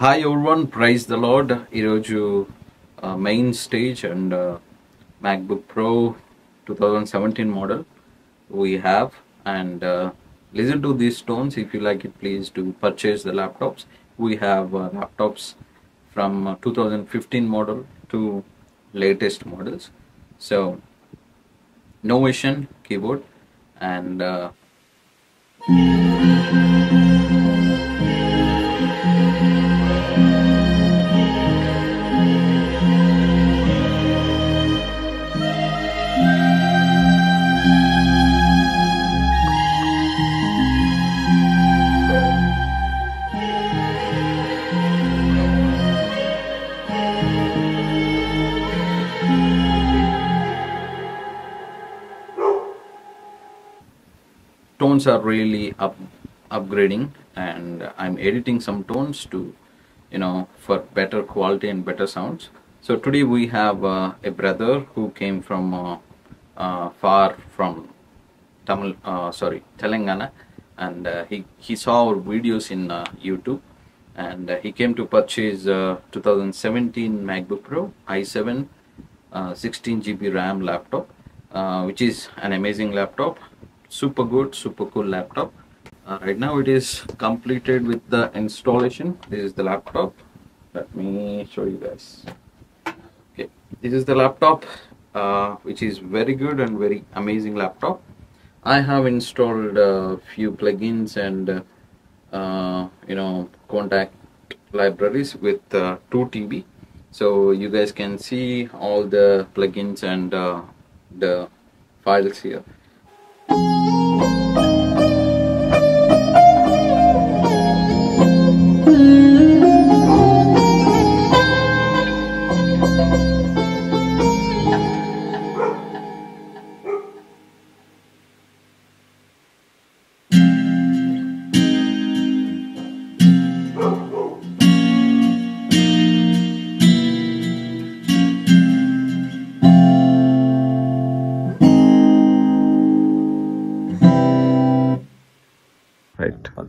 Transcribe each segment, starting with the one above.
Hi everyone, praise the Lord. ఈరోజు main stage and MacBook Pro 2017 model we have, and listen to these tones. If you like it, please do purchase the laptops. We have laptops from 2015 model to latest models. So Novation keyboard and tones are really upgrading, and I'm editing some tones to for better quality and better sounds. So today we have a brother who came from far from Telangana, and he saw our videos in YouTube, and he came to purchase 2017 MacBook Pro i7 16 GB RAM laptop, which is an amazing laptop. Super good, super cool laptop. Right now it is completed with the installation. This is the laptop. Let me show you guys. Okay, this is the laptop, which is very good and very amazing laptop. I have installed a few plugins and contact libraries with 2 TB. So you guys can see all the plugins and the files here.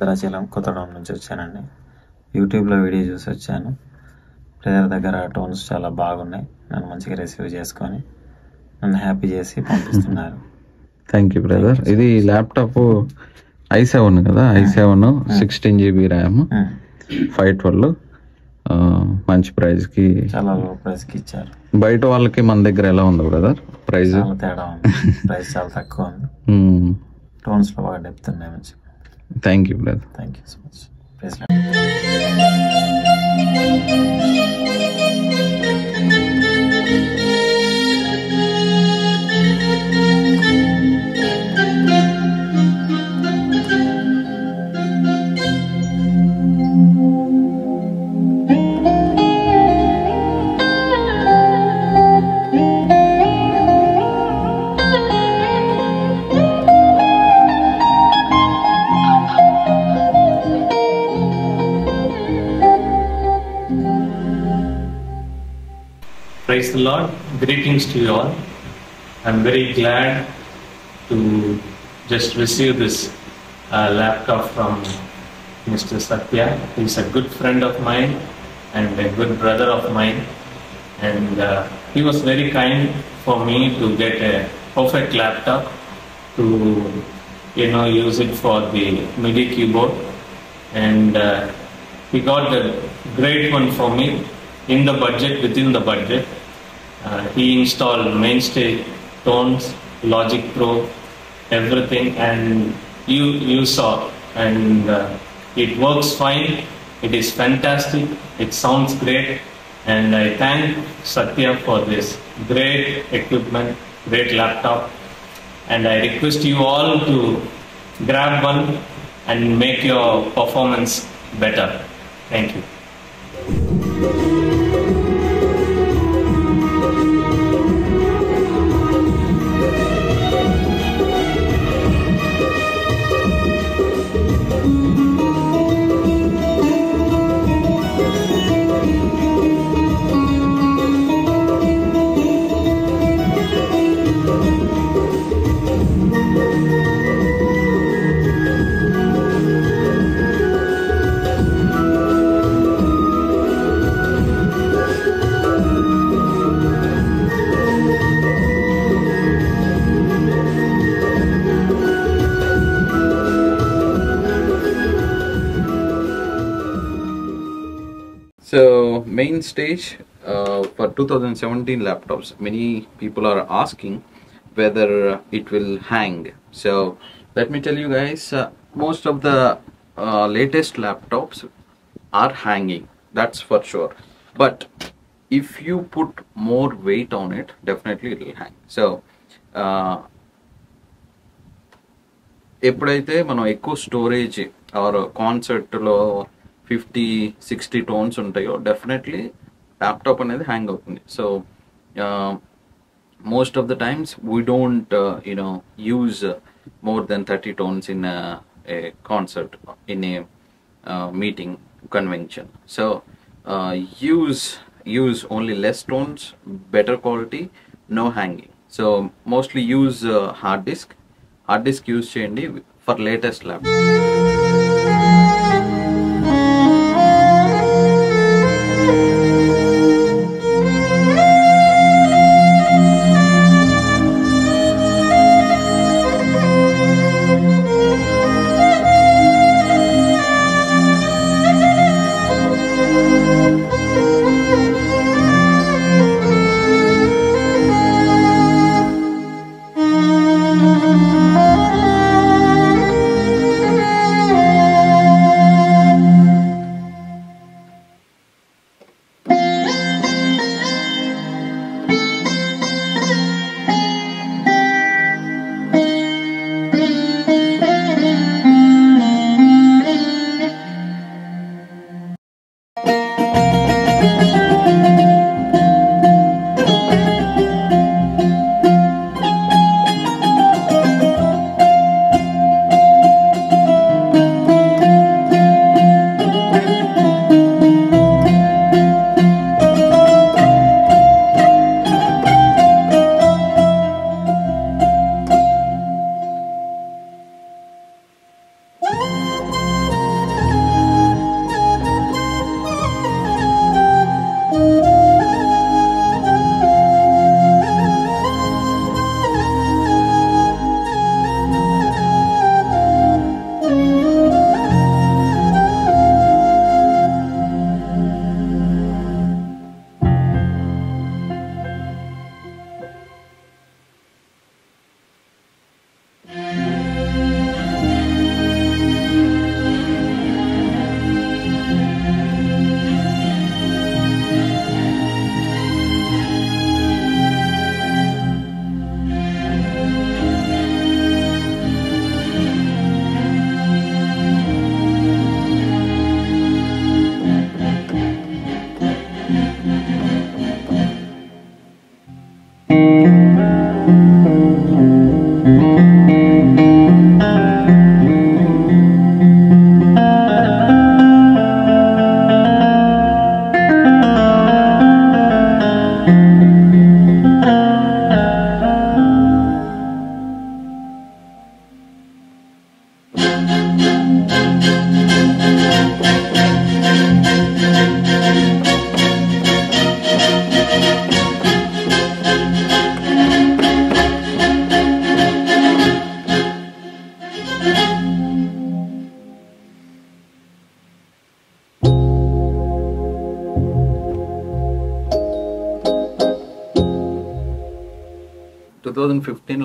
Bhadrachalam Kothagudem నుంచి వచ్చానండి. యూట్యూబ్లో video చూసి వచ్చాను. Brother దగ్గర tones చాలా బాగున్నాయి. నన్ను మంచిగా రిసీవ్ చేసుకొని నన్ను హ్యాపీ చేసి పంపిస్తున్నారు. Thank you brother. ఇది ల్యాప్టాప్ i7 కదా, i7 16 GB ర్యామ్ 512. మంచి ప్రైస్కి, చాలా లో ప్రైస్కి ఇచ్చారు. బయట వాళ్ళకి మన దగ్గర ఎలా ఉంది బ్రదర్ ప్రైస్? చాలా తేడా ఉంది. ప్రైస్ చాలా తక్కువ ఉంది. టోన్స్లో బాగా డెప్త్ ఉన్నాయి. మంచిగా. Thank you brother. Thank you so much. Praise Praise the Lord. Greetings to you all. I'm very glad to just receive this laptop from Mr. Satya. He's a good friend of mine and a good brother of mine. And he was very kind for me to get a perfect laptop to use it for the MIDI keyboard. And he got a great one for me in the budget, within the budget. He installed Mainstay tones, Logic Pro, everything, and you saw, and it works fine. It is fantastic. It sounds great, and I thank Satya for this great equipment, great laptop, and I request you all to grab one and make your performance better. Thank you. So main stage for 2017 laptops, many people are asking whether it will hang. So let me tell you guys, most of the latest laptops are hanging, that's for sure. But if you put more weight on it, definitely it will hang. So ఎప్పుడైతే మనం ఎక్కువ storage are కాన్సర్ట్లో 50-60 tones ఉంటాయో definitely laptop అనేది hang అవుతుంది. So most of the times we don't use more than 30 tones in a concert, in a meeting convention. So use only less tones, better quality, no hanging. So mostly use hard disk use చేయండి for latest laptop.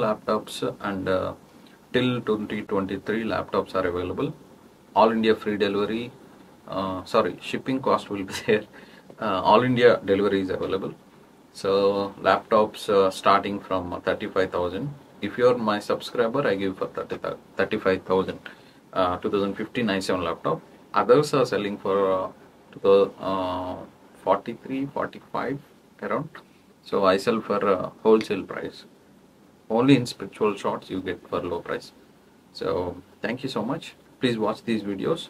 laptops and till 2023 laptops are available. All India free delivery, shipping cost will be there. All India delivery is available. So laptops starting from 35,000. If you are my subscriber, I give for 35,000 2015 i7 laptop. Others are selling for 43-45 around. So I sell for wholesale price. Only in spiritual shots you get for low price. So thank you so much. Please watch these videos.